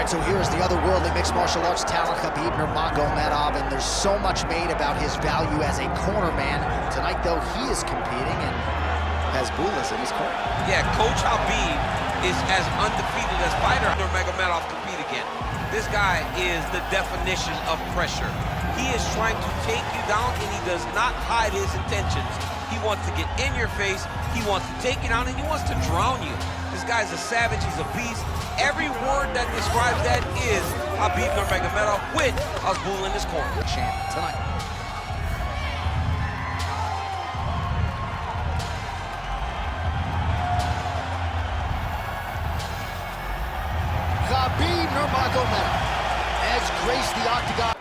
right, so here is the otherworldly mixed martial arts talent, Khabib Nurmagomedov, and there's so much made about his value as a corner man. Tonight, though, he is competing and has Bulas in his corner. Yeah, Coach Habib is as undefeated as fighter Nurmagomedov compete again. This guy is the definition of pressure. He is trying to take you down, and he does not hide his intentions. He wants to get in your face, he wants to take you down, and he wants to drown you. This guy's a savage, he's a beast. Every word that describes that is Khabib Nurmagomedov with Azbul in his corner. Champ tonight. Khabib Nurmagomedov has graced the octagon.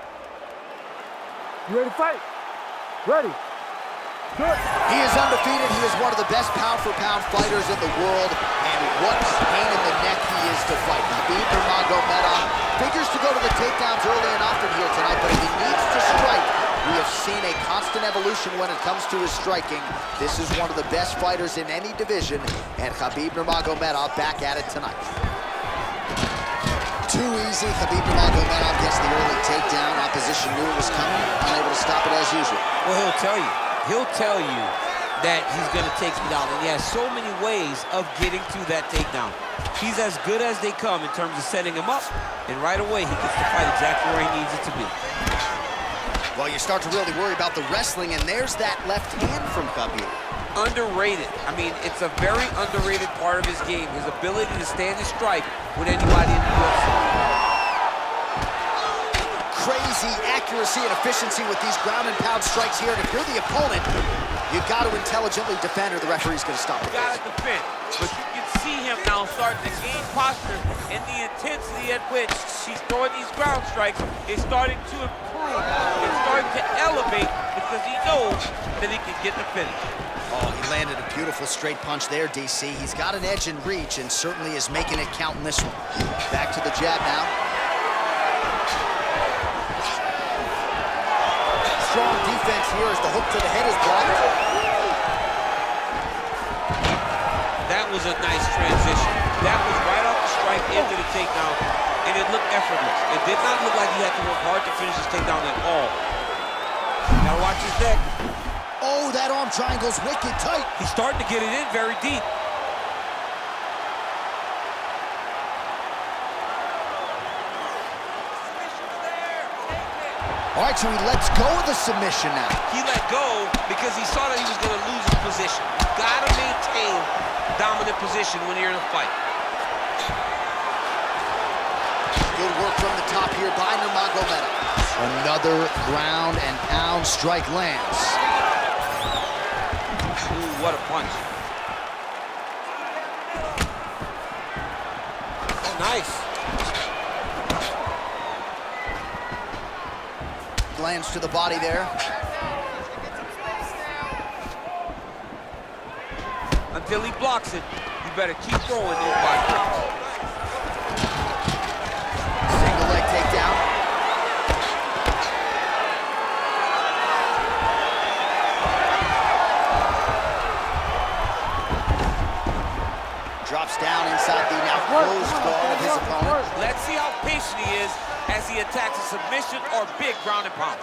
You ready to fight? Ready. Good. He is undefeated. He is one of the best pound-for-pound fighters in the world, and what pain in the neck he is to fight. Khabib Nurmagomedov figures to go to the takedowns early and often here tonight, but if he needs to strike, we have seen a constant evolution when it comes to his striking. This is one of the best fighters in any division, and Khabib Nurmagomedov back at it tonight. Too easy. Khabib Nurmagomedov gets the early takedown. Opposition knew it was coming, unable to stop it as usual. Well, he'll tell you. He'll tell you that he's going to take you down, and he has so many ways of getting to that takedown. He's as good as they come in terms of setting him up, and right away he gets to fight exactly where he needs it to be. Well, you start to really worry about the wrestling, and there's that left hand from Khabib. Underrated. I mean, it's a very underrated part of his game, his ability to stand and strike with anybody in the UFC. Crazy accuracy and efficiency with these ground and pound strikes here. And if you're the opponent, you've got to intelligently defend or the referee's going to stop it. You got to defend, but you can see him now starting to gain posture, and the intensity at which he's throwing these ground strikes is starting to improve. It's starting to elevate because he knows that he can get the finish. Oh, he landed a beautiful straight punch there, DC. He's got an edge in reach and certainly is making it count in this one. Back to the jab now. Strong defense here as the hook to the head is blocked. That was a nice transition. That was right off the strike into the takedown, and it looked effortless. It did not look like he had to work hard to finish his takedown at all. Now watch his neck. Oh, that arm triangle's wicked tight. He's starting to get it in very deep. All right, so he lets go of the submission now. He let go because he saw that he was going to lose his position. You got to maintain dominant position when you're in a fight. Good work from the top here by Nurmagomedov. Another ground and pound strike lands. Ooh, what a punch. Oh, nice. Lands to the body there. Until he blocks it, you better keep throwing those body kicks. Single leg takedown. Drops down inside the now closed guard of his opponent. Let's see how patient he is as he attacks a submission or big ground and pound.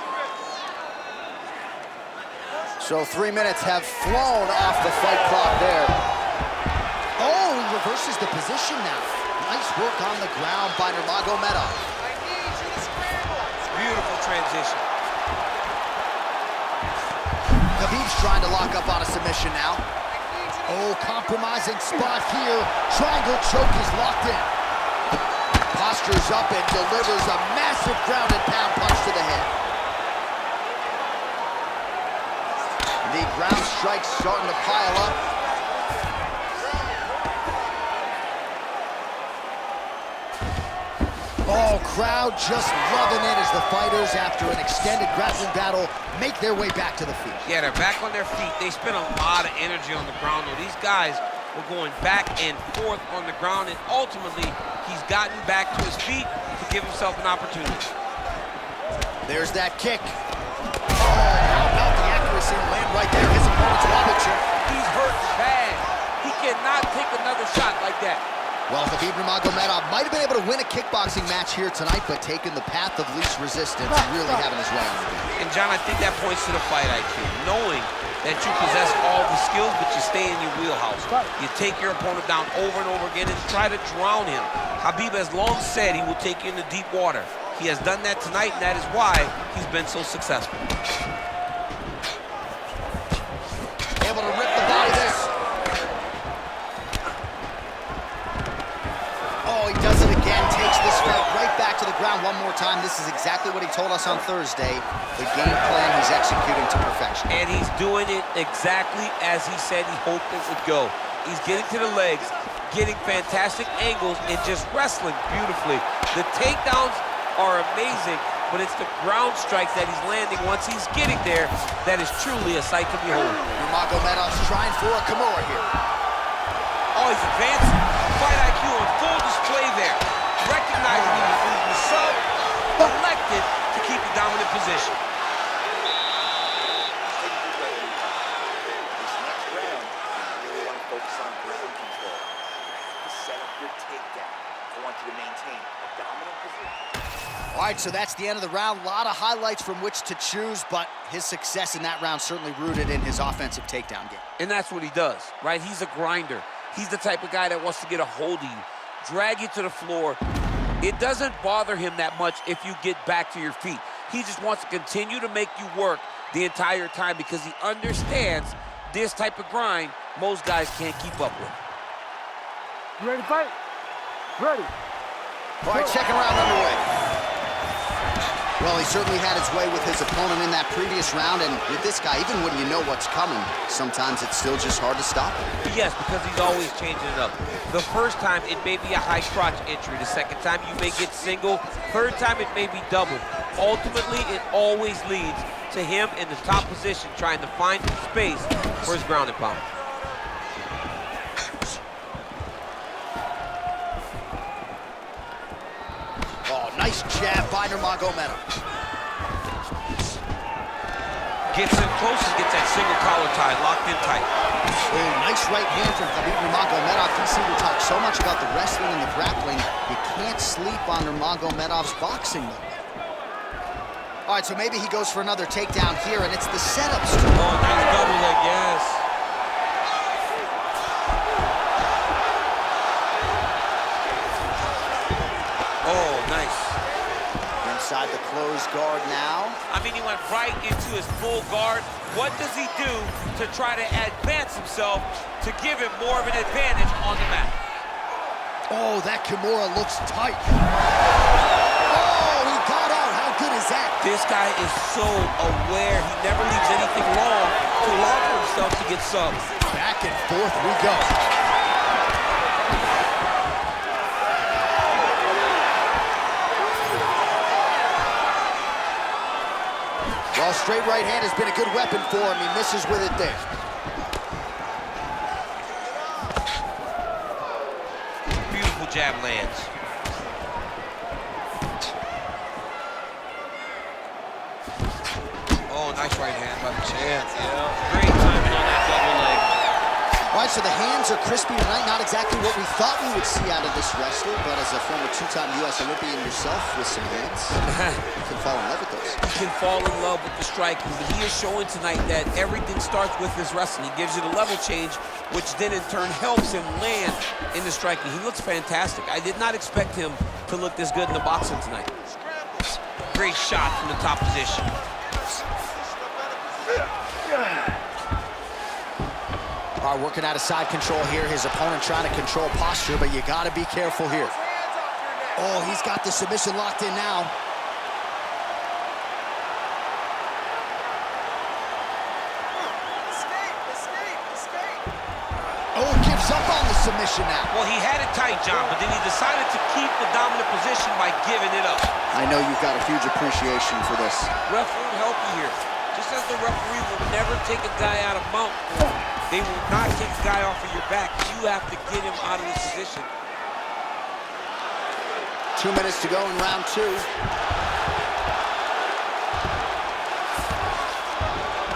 So 3 minutes have flown off the fight clock there. Oh, he reverses the position now. Nice work on the ground by Nurmagomedov. Beautiful transition. Khabib's trying to lock up on a submission now. Oh, compromising spot here. Triangle choke is locked in. Postures up and delivers a massive ground and pound punch to the head. The ground strikes starting to pile up. Oh, crowd just loving it as the fighters, after an extended grappling battle, make their way back to the feet. Yeah, they're back on their feet. They spent a lot of energy on the ground, though. These guys were going back and forth on the ground, and ultimately, he's gotten back to his feet to give himself an opportunity. There's that kick. Oh, how about the accuracy and land right there? His opponent's wobbling. He's hurt bad. He cannot take another shot like that. Well, Khabib Nurmagomedov might have been able to win a kickboxing match here tonight, but taking the path of least resistance and really having his way on the game. And John, I think that points to the fight IQ. Knowing that you possess all the skills, but you stay in your wheelhouse. You take your opponent down over and over again and try to drown him. Khabib has long said he will take you into deep water. He has done that tonight, and that is why he's been so successful. Able to rip the body there. Oh, he does it again, takes this fight right back to the ground one more time. This is exactly what he told us on Thursday. The game plan he's executing to perfection. And he's doing it exactly as he said he hoped it would go. He's getting to the legs, getting fantastic angles, and just wrestling beautifully. The takedowns are amazing, but it's the ground strikes that he's landing once he's getting there that is truly a sight to behold. Nurmagomedov's trying for a Kimura here. Oh, he's advancing. Fight IQ on full display there. Recognizing he was losing the sub, elected to keep the dominant position. This next round, you really want to focus on ground control. To set up your takedown. I want you to maintain a dominant position. All right, so that's the end of the round. A lot of highlights from which to choose, but his success in that round certainly rooted in his offensive takedown game. And that's what he does, right? He's a grinder. He's the type of guy that wants to get a hold of you, drag you to the floor. It doesn't bother him that much if you get back to your feet. He just wants to continue to make you work the entire time because he understands this type of grind most guys can't keep up with. You ready to fight? Ready. All right, second round underway. Well, he certainly had his way with his opponent in that previous round, and with this guy, even when you know what's coming, sometimes it's still just hard to stop him. Yes, because he's always changing it up. The first time, it may be a high crotch entry. The second time, you may get single. Third time, it may be double. Ultimately, it always leads to him in the top position, trying to find space for his ground and pound. Nice jab by Nurmagomedov. Gets in close and gets that single collar tie locked in tight. Oh, nice right hand from Khabib Nurmagomedov. He seemed to talk so much about the wrestling and the grappling. You can't sleep on Nurmagomedov's boxing. All right, so maybe he goes for another takedown here, and it's the setup. Oh, nice double leg, yes. Oh, nice. Inside the closed guard now. I mean, he went right into his full guard. What does he do to try to advance himself to give him more of an advantage on the mat? Oh, that Kimura looks tight. Oh, he got out. How good is that? This guy is so aware. He never leaves anything long to allow for himself to get subs. Back and forth we go. Well, straight right hand has been a good weapon for him. He misses with it there. Beautiful jab lands. Oh, nice right hand by the champ. Yeah, great timing on that double leg. All right, so the hands are crispy tonight. Not exactly what we thought we would see out of this wrestler, but as a former two-time U.S. Olympian yourself with some hands, you can fall in love with those. He can fall in love with the striking, but he is showing tonight that everything starts with his wrestling. He gives you the level change, which then in turn helps him land in the striking. He looks fantastic. I did not expect him to look this good in the boxing tonight. Great shot from the top position. All right, working out of side control here. His opponent trying to control posture, but you got to be careful here. Oh, he's got the submission locked in now. Oh, gives up on the submission now. Well, he had it tight, John, but then he decided to keep the dominant position by giving it up. I know you've got a huge appreciation for this. Referee will help you here. Just as the referee will never take a guy out of mount, they will not take a guy off of your back. You have to get him out of his position. 2 minutes to go in round two.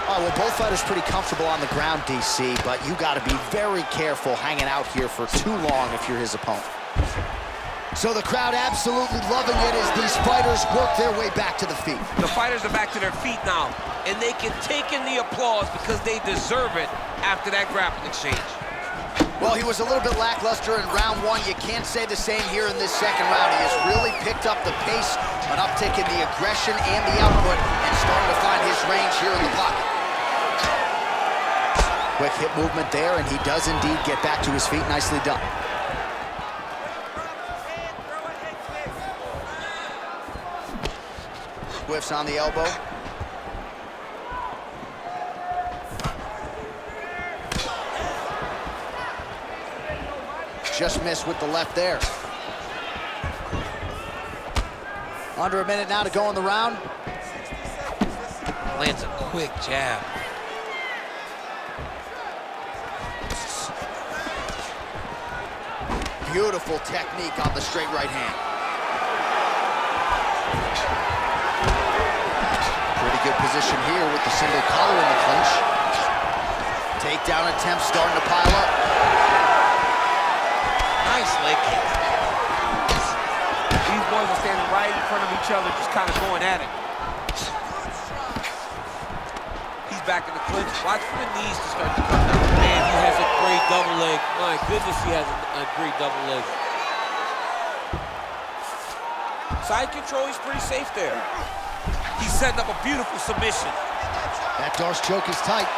All right, well, both fighters pretty comfortable on the ground, DC, but you got to be very careful hanging out here for too long if you're his opponent. So the crowd absolutely loving it as these fighters work their way back to the feet. The fighters are back to their feet now, and they can take in the applause because they deserve it after that grappling exchange. Well, he was a little bit lackluster in round one. You can't say the same here in this second round. He has really picked up the pace, an uptick in the aggression and the output, and starting to find his range here in the pocket. Quick hip movement there, and he does indeed get back to his feet. Nicely done. Whiffs on the elbow. Just missed with the left there. Under a minute now to go in the round. Lands a quick jab. Beautiful technique on the straight right hand. Pretty good position here with the single collar in the clinch. Takedown attempt starting to pile up. Nice leg kick. These boys are standing right in front of each other, just kind of going at it. He's back in the clinch. Watch for the knees to start to come down. Man, he has a great double leg. My goodness, he has a great double leg. Side control, he's pretty safe there. He's setting up a beautiful submission. That Darce choke is tight.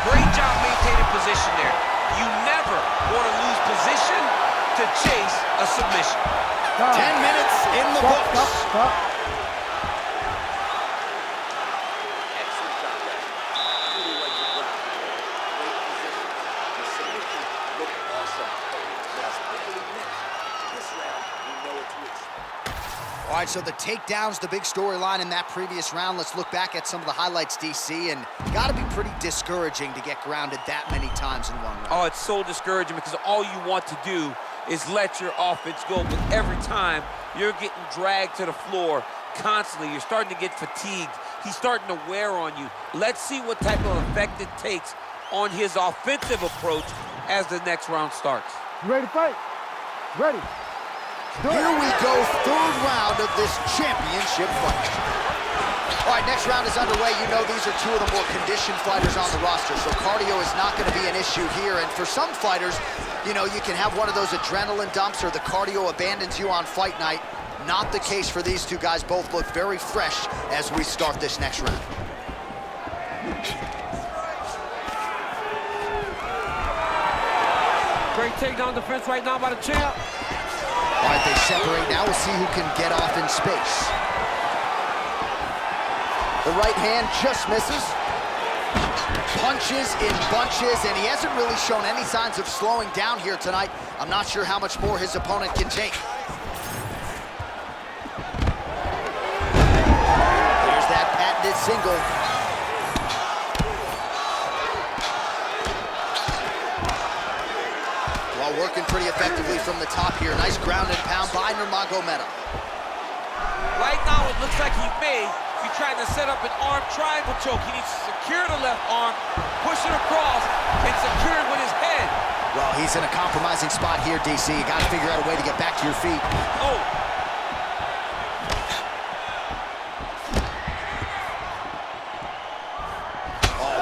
Great job maintaining position there. You never want to lose position to chase a submission. 10 minutes in the books. Excellent job there. Really like the ground. Great position. The submission looked awesome. Just barely missed. This round, we know what to expect. All right, so the takedowns, the big storyline in that previous round. Let's look back at some of the highlights, DC, and got to be pretty discouraging to get grounded that many times in one round. Oh, it's so discouraging because all you want to do is let your offense go, but every time you're getting dragged to the floor constantly, you're starting to get fatigued. He's starting to wear on you. Let's see what type of effect it takes on his offensive approach as the next round starts. You ready to fight? Ready. Here we go, third round of this championship fight. All right, next round is underway. You know these are two of the more conditioned fighters on the roster, so cardio is not going to be an issue here. And for some fighters, you know, you can have one of those adrenaline dumps or the cardio abandons you on fight night. Not the case for these two guys. Both look very fresh as we start this next round. Great takedown defense right now by the champ. All right, they separate now. We'll see who can get off in space. The right hand just misses. Punches in bunches, and he hasn't really shown any signs of slowing down here tonight. I'm not sure how much more his opponent can take. There's that patented single. While working pretty effectively from the top here. Nice ground and pound by Nurmagomedov. Right now, it looks like he may be trying to set up an arm triangle choke. He needs to secure the left arm, push it across, and secure it with his head. Well, he's in a compromising spot here, DC. You got to figure out a way to get back to your feet. Oh.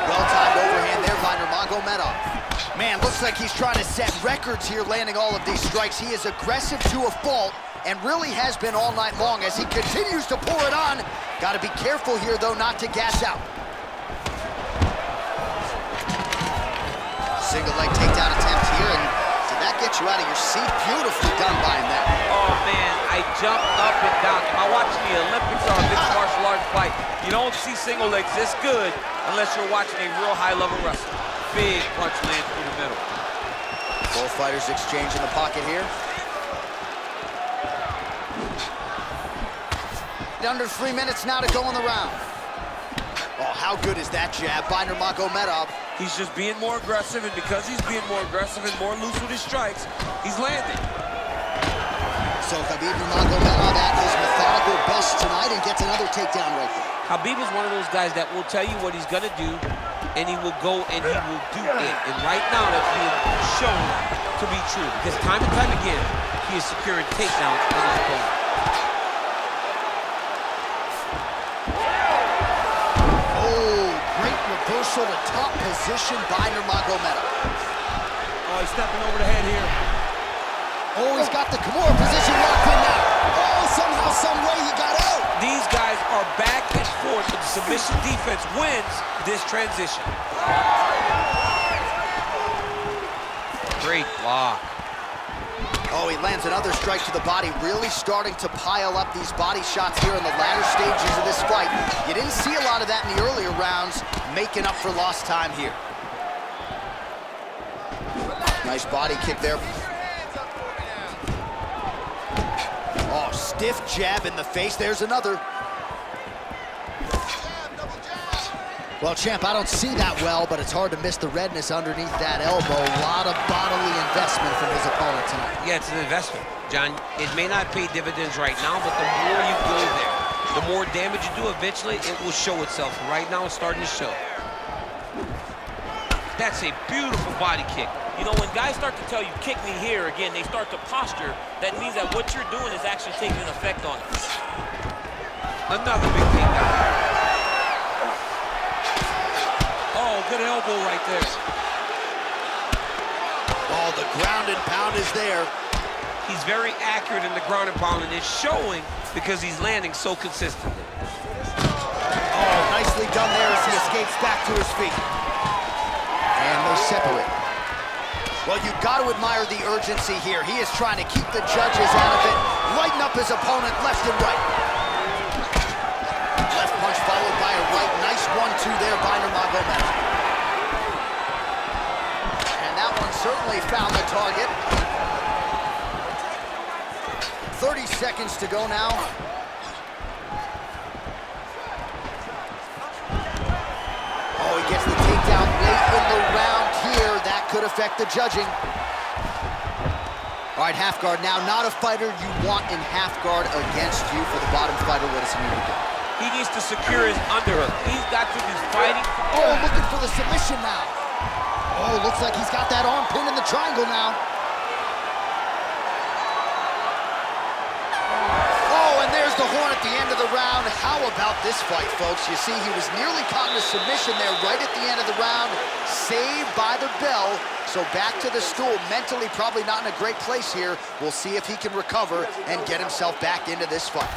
Well-timed overhand there by Nurmagomedov. Man, looks like he's trying to set records here, landing all of these strikes. He is aggressive to a fault and really has been all night long as he continues to pour it on. Got to be careful here, though, not to gas out. Single leg takedown attempt here, and did that get you out of your seat? Beautifully done by him there. Oh, man, I jumped up and down. If I watch the Olympics or a mixed martial arts fight, you don't see single legs this good unless you're watching a real high-level wrestler. Big punch lands through the middle. Both fighters exchange in the pocket here. Under 3 minutes now to go in the round. Oh, how good is that jab by Nurmagomedov? He's just being more aggressive, and because he's being more aggressive and more loose with his strikes, he's landing. So Khabib Nurmagomedov at his methodical best tonight and gets another takedown right there. Khabib is one of those guys that will tell you what he's gonna do, and he will go and he will do it. And right now, that's being shown to be true because time and time again, he is securing takedowns on his opponent. Oh, great reversal to top position by Nurmagomedov. Oh, he's stepping over the head here. Oh, he's got the Kimura position locked in now. Oh, somehow, some way he got out. These guys are back and forth, but the submission defense wins this transition. Great block. Oh, he lands another strike to the body, really starting to pile up these body shots here in the latter stages of this fight. You didn't see a lot of that in the earlier rounds, making up for lost time here. Nice body kick there. Oh, stiff jab in the face. There's another. Well, champ, I don't see that well, but it's hard to miss the redness underneath that elbow. A lot of bodily investment from his opponent tonight. Yeah, it's an investment, John. It may not pay dividends right now, but the more you go there, the more damage you do, eventually it will show itself. Right now, it's starting to show. That's a beautiful body kick. You know, when guys start to tell you, kick me here, again, they start to posture. That means that what you're doing is actually taking an effect on it. Another big takedown. Oh, good elbow right there. Oh, the ground and pound is there. He's very accurate in the ground and pound, and it's showing because he's landing so consistently. Oh, nicely done there as he escapes back to his feet. And they separate. Well, you've got to admire the urgency here. He is trying to keep the judges out of it, lighten up his opponent left and right. Left punch followed by a right. Nice 1-2 there by Nurmagomedov. And that one certainly found the target. 30 seconds to go now. Oh, he gets the takedown late in the round here. That could affect the judging. All right, half guard now. Not a fighter you want in half guard against you. For the bottom fighter, what does he need to do? He needs to secure his underhook. He's got to be fighting. Oh, looking for the submission now. Oh, looks like he's got that arm pin in the triangle now. Oh, and there's the horn at the end of the round. How about this fight, folks? You see, he was nearly caught in a submission there right at the end of the round. Saved by the bell. So back to the stool. Mentally probably not in a great place here. We'll see if he can recover and get himself back into this fight.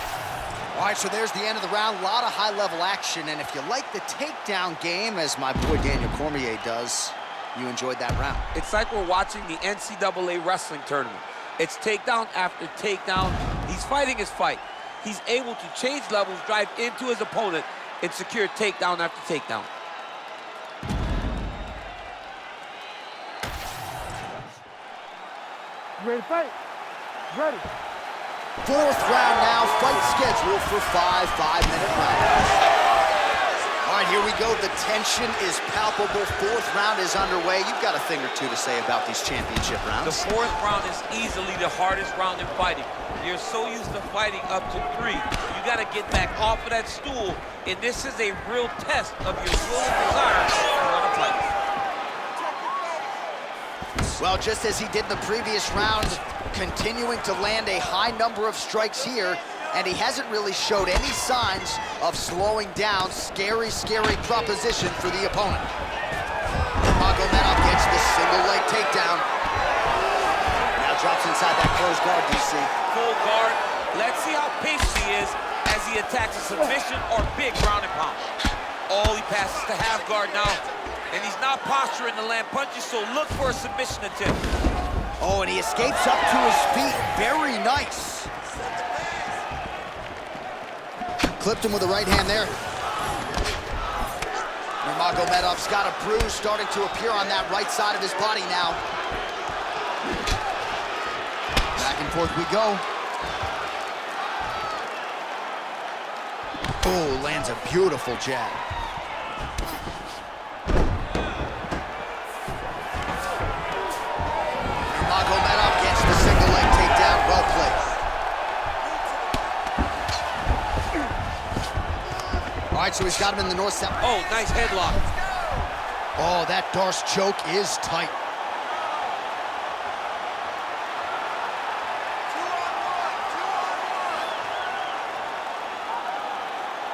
All right, so there's the end of the round. A lot of high-level action, and if you like the takedown game, as my boy Daniel Cormier does, you enjoyed that round. It's like we're watching the NCAA wrestling tournament. It's takedown after takedown. He's fighting his fight. He's able to change levels, drive into his opponent, and secure takedown after takedown. You ready to fight? Ready. Fourth round now, fight scheduled for 5 5-minute rounds. All right, here we go. The tension is palpable. Fourth round is underway. You've got a thing or two to say about these championship rounds. The fourth round is easily the hardest round in fighting. You're so used to fighting up to 3. You got to get back off of that stool, and this is a real test of your will and desire to want to fight. Well, just as he did in the previous round, continuing to land a high number of strikes here, and he hasn't really showed any signs of slowing down. Scary, scary proposition for the opponent. Nurmagomedov gets the single leg takedown. Now drops inside that closed guard, DC. Full guard. Let's see how patient he is as he attacks a submission or big ground and pound. Oh, he passes to half guard now. And he's not posturing to land punches, so look for a submission attempt. Oh, and he escapes up to his feet. Very nice. Clipped him with the right hand there. Nurmagomedov's got a bruise starting to appear on that right side of his body now. Back and forth we go. Oh, lands a beautiful jab. Nurmagomedov gets the single leg takedown. Well played. All right, so he's got him in the north side. Oh, nice headlock. Oh, that Darce choke is tight.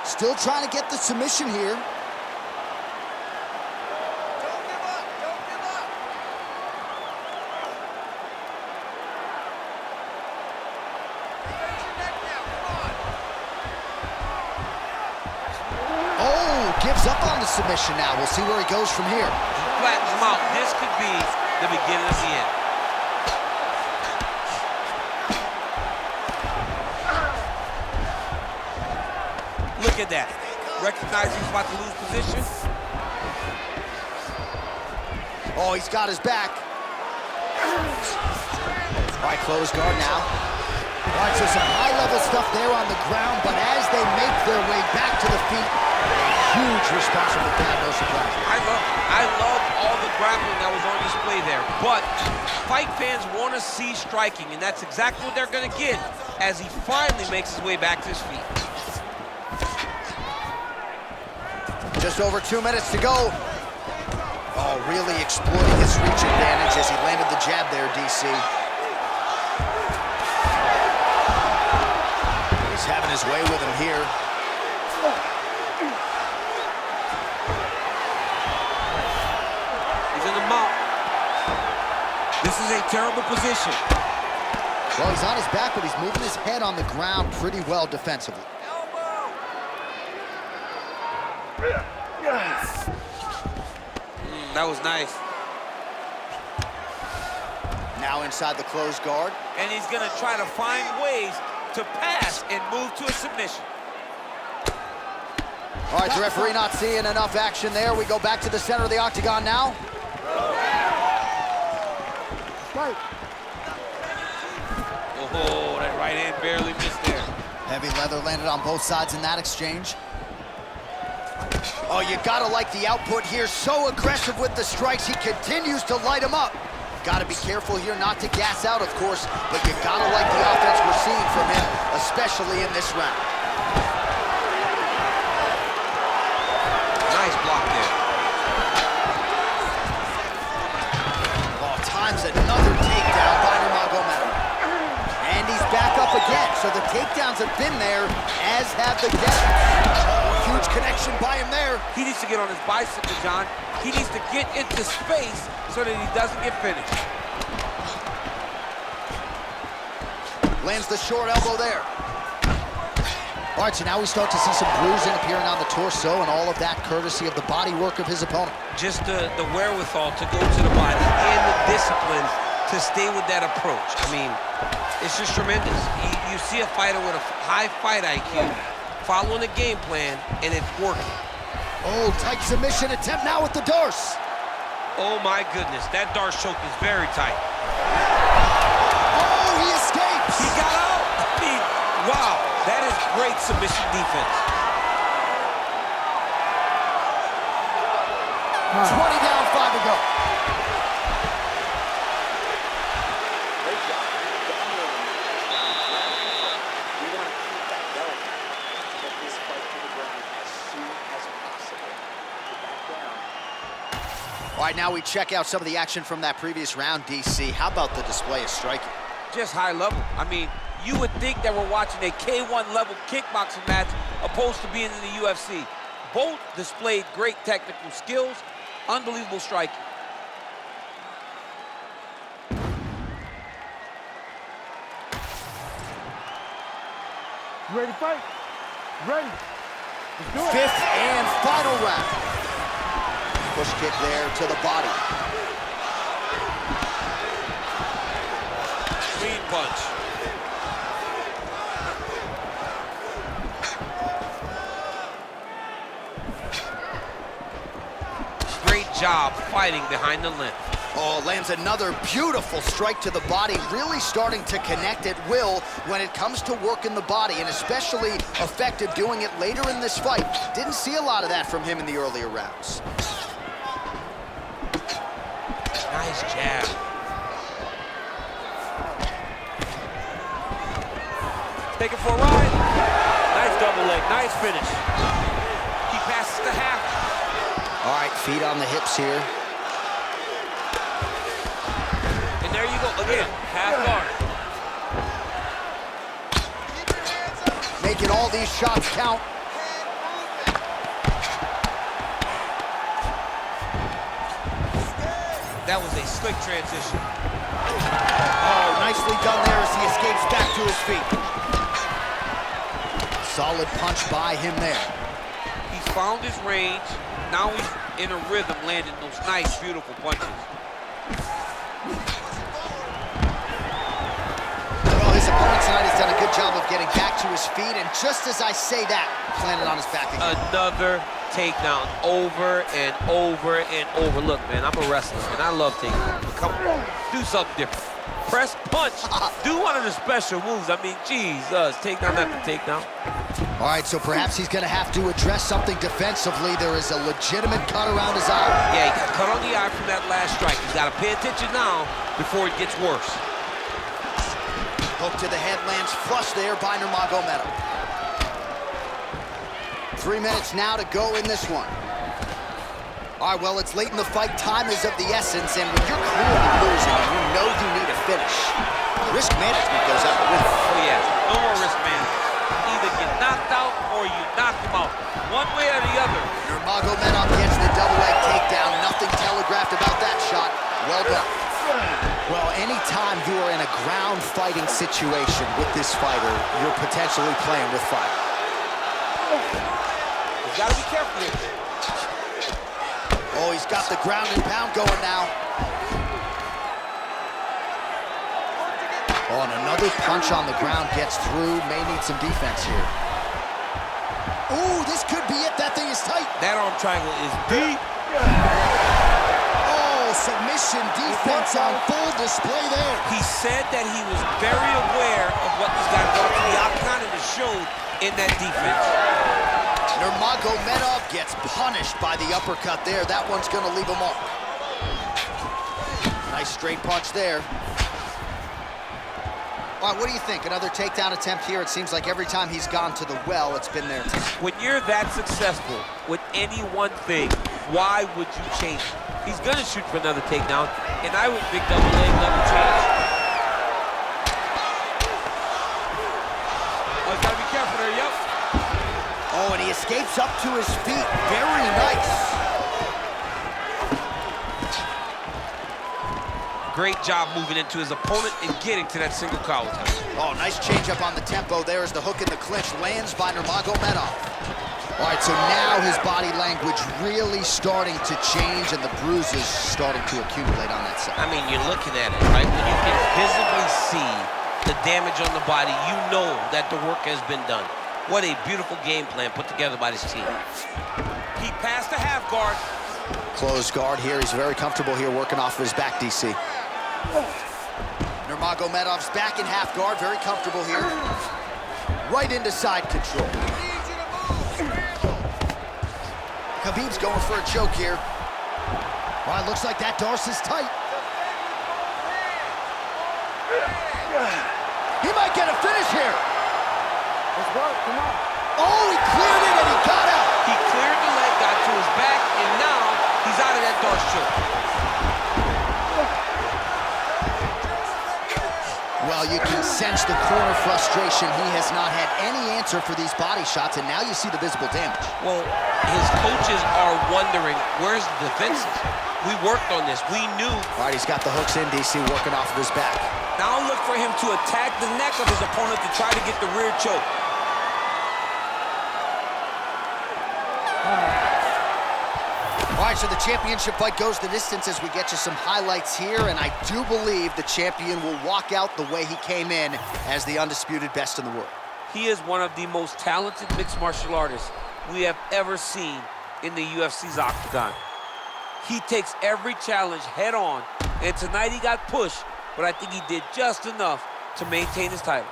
Still trying to get the submission here. Gives up on the submission now. We'll see where he goes from here. Flattens him out. This could be the beginning of the end. Look at that. Recognizing he's about to lose position. Oh, he's got his back. All right, close guard now. All right, so some high-level stuff there on the ground, but as they make their way back to the feet, huge response from the crowd, no surprise. I love all the grappling that was on display there, but fight fans want to see striking, and that's exactly what they're going to get as he finally makes his way back to his feet. Just over 2 minutes to go. Oh, really exploiting his reach advantage as he landed the jab there, DC. He's having his way with him here. He's in the mount. This is a terrible position. Well, he's on his back, but he's moving his head on the ground pretty well defensively. That was nice. Now inside the closed guard. And he's going to try to find ways to pass and move to a submission. All right, the referee not seeing enough action there. We go back to the center of the octagon now. Oh, that right hand barely missed there. Heavy leather landed on both sides in that exchange. Oh, you gotta like the output here. So aggressive with the strikes. He continues to light him up. Gotta be careful here not to gas out, of course, but you gotta like the offense we're seeing from him, especially in this round. Nice block there. Oh, times another takedown by Nurmagomedov. And he's back up again, so the takedowns have been there, as have the downs. Huge connection by him there. He needs to get on his bicycle, John. He needs to get into space so that he doesn't get finished. Lands the short elbow there. All right, so now we start to see some bruising appearing on the torso, and all of that courtesy of the body work of his opponent. Just the wherewithal to go to the body and the discipline to stay with that approach. I mean, it's just tremendous. You see a fighter with a high fight IQ following a game plan, and it's working. Oh, tight submission attempt now with the Darce. Oh my goodness, that Darce choke is very tight. Oh, he escapes. He got out. I mean, wow, that is great submission defense. 20 down, 5 to go. Great job. Dominating. We want to keep that going. Get this fight to the ground as soon as possible. Get back down. All right, now we check out some of the action from that previous round, DC. How about the display of striking? Just high level. I mean, you would think that we're watching a K1 level kickboxing match opposed to being in the UFC. Both displayed great technical skills, unbelievable striking. You ready to fight? Ready. Let's do it. Fifth and final round. Push kick there to the body. Clean punch. Great job fighting behind the length. Oh, lands another beautiful strike to the body, really starting to connect at will when it comes to working the body, and especially effective doing it later in this fight. Didn't see a lot of that from him in the earlier rounds. Nice jab. Take it for a ride. Nice double leg, nice finish. He passes to half. All right, feet on the hips here. And there you go, again, half guard. Making all these shots count. That was a slick transition. Oh, nicely done there as he escapes back to his feet. Solid punch by him there. He's found his range. Now he's in a rhythm, landing those nice, beautiful punches. Well, his opponent tonight has done a good job of getting back to his feet, and just as I say that, landed on his back again. Another takedown, over and over and over. Look, man, I'm a wrestler, and I love takedowns. But come on, do something different. Press, punch, do one of the special moves. I mean, Jesus, takedown after takedown. All right, so perhaps he's going to have to address something defensively. There is a legitimate cut around his eye. Yeah, he got cut on the eye from that last strike. He's got to pay attention now before it gets worse. Hook to the head lands flush there by Nurmagomedov. 3 minutes now to go in this one. All right, well, it's late in the fight. Time is of the essence, and when you're clearly losing, you know you need a finish. Risk management goes out the window. Oh, yeah, no more risk management. Either get knocked out or you knock him out. One way or the other. Nurmagomedov gets the double leg takedown. Nothing telegraphed about that shot. Well done. Well, anytime you are in a ground fighting situation with this fighter, you're potentially playing with fire. You gotta be careful here. Oh, he's got the ground and pound going now. Oh, and another punch on the ground gets through. May need some defense here. Ooh, this could be it. That thing is tight. That arm triangle is deep. Oh, submission defense on full display there. He said that he was very aware of what was going to go to the octagon, and it showed in that defense. Nurmagomedov gets punished by the uppercut there. That one's going to leave him off. Nice straight punch there. All right, what do you think? Another takedown attempt here. It seems like every time he's gone to the well, it's been there. When you're that successful with any one thing, why would you change it? He's going to shoot for another takedown, and I would big double leg, double change. Oh, he's got to be careful there, yep. Oh, and he escapes up to his feet. Very nice. Great job moving into his opponent and getting to that single collar time. Oh, nice change up on the tempo. There is the hook in the clinch. Lands by Nurmagomedov. All right, so now his body language really starting to change, and the bruises starting to accumulate on that side. I mean, you're looking at it, right? When you can visibly see the damage on the body, you know that the work has been done. What a beautiful game plan put together by this team. He passed the half guard. Closed guard here. He's very comfortable here working off of his back, DC. Nurmagomedov's back in half guard. Very comfortable here. Right into side control. Khabib's going for a choke here. Well, it looks like that Darcy's tight. He might get a finish here. Let's work, come on. Oh, he cleared it and he got out. He cleared the leg, got to his back, and now he's out of that Darce choke. Well, you can sense the corner frustration. He has not had any answer for these body shots, and now you see the visible damage. Well, his coaches are wondering, where's the defenses? We worked on this. We knew. All right, he's got the hooks in, DC, working off of his back. Now look for him to attack the neck of his opponent to try to get the rear choke. All right, so the championship fight goes the distance as we get you some highlights here, and I do believe the champion will walk out the way he came in as the undisputed best in the world. He is one of the most talented mixed martial artists we have ever seen in the UFC's octagon. He takes every challenge head on, and tonight he got pushed, but I think he did just enough to maintain his title.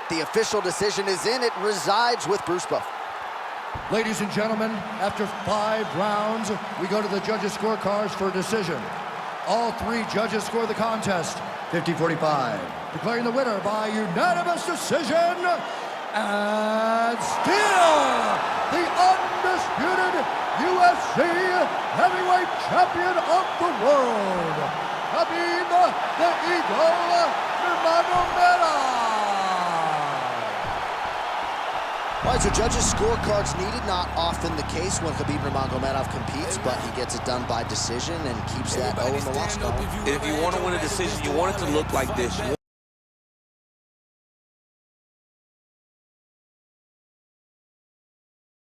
The official decision is in. It resides with Bruce Buff. Ladies and gentlemen, after 5 rounds, we go to the judges' scorecards for a decision. All 3 judges score the contest 50-45, declaring the winner by unanimous decision, and still the undisputed UFC Heavyweight Champion of the world, Khabib the Eagle Nurmagomedov. All right, so judges' scorecards needed. Not often the case when Khabib Nurmagomedov competes, but he gets it done by decision and keeps that O in the loss column. If you want to win a decision, you want it to look like this.